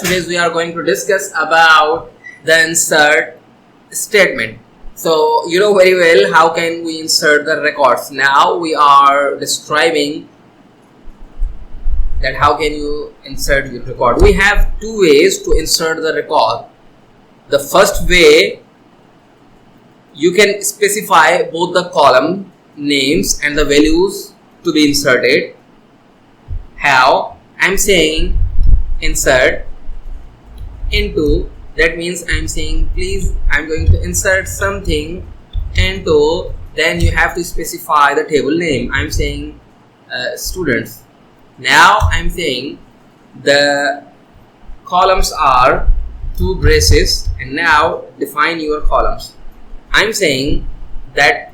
Today we are going to discuss about the insert statement. So you know very well how can we insert the records. Now we are describing that how can you insert your record. We have two ways to insert the record. The first way, you can specify both the column names and the values to be inserted. How? I'm saying insert into, that means I'm saying please, I'm going to insert something into, then you have to specify the table name. I'm saying students. Now I'm saying the columns are two braces, and now define your columns. I'm saying that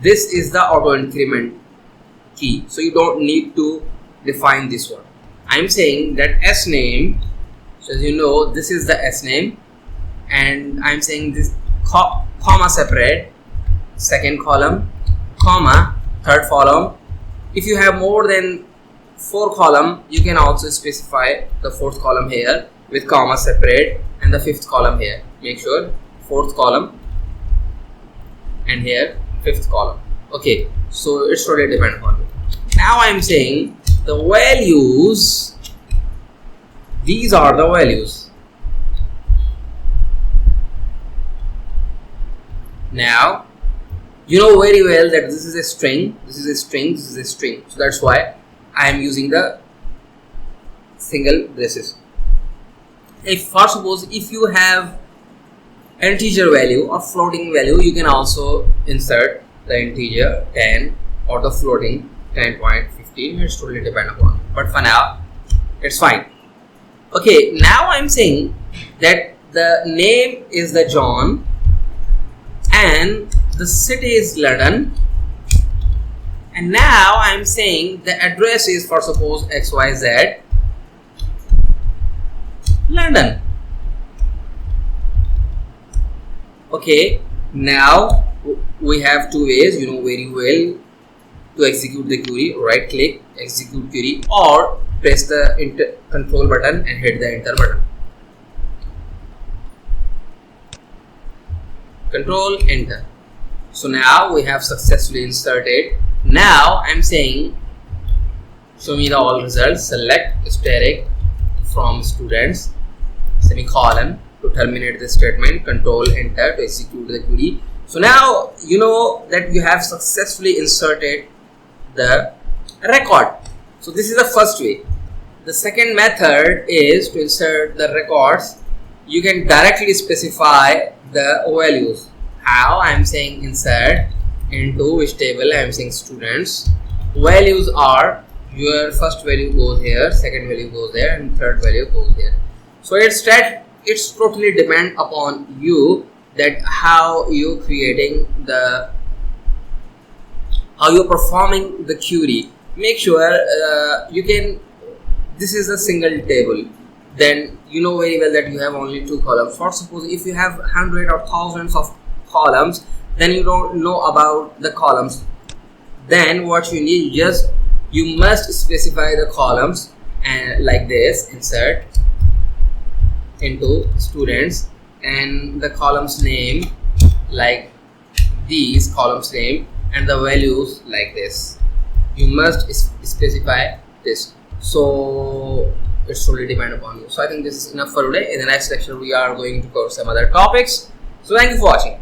this is the auto increment key, so you don't need to define this one. I'm saying that S name, so as you know, this is the S name, and I'm saying this comma separate, second column, comma, third column. If you have more than 4 column, you can also specify the 4th column here with comma separate, and the 5th column here. Make sure 4th column, and here 5th column. Okay, so it's totally depend upon you. Now I'm saying the values, these are the values. Now you know very well that this is a string, this is a string, this is a string, so that's why I am using the single braces. If for suppose if you have integer value or floating value, you can also insert the integer 10 or the floating 10.15. It's totally depend upon, but for now it's fine. Okay, now I'm saying that the name is the John and the city is London, and now I'm saying the address is for suppose XYZ London. Okay, now we have two ways, you know very well, to execute the query. Right click, execute query, or press the control button and hit the enter button. Control enter. So now we have successfully inserted. Now I'm saying show me the all results, select asterisk from students, semicolon to terminate the statement, control enter to execute the query. So now you know that you have successfully inserted the record. So this is the first way. The second method is to insert the records. You can directly specify the values. How? I'm saying insert into which table? I'm saying students. Values are, your first value goes here, second value goes there, and third value goes here. So it's totally depend upon you that how you creating the, how you're performing the query. Make sure you can, this is a single table, then you know very well that you have only 2 columns. For suppose if you have 100 or thousands of columns, then you don't know about the columns. Then what you need, you must specify the columns, and like this, insert into students, and the columns name like these columns name, and the values like this. You must specify this. So it's totally depend upon you. So I think this is enough for today. In the next lecture we are going to cover some other topics. So thank you for watching.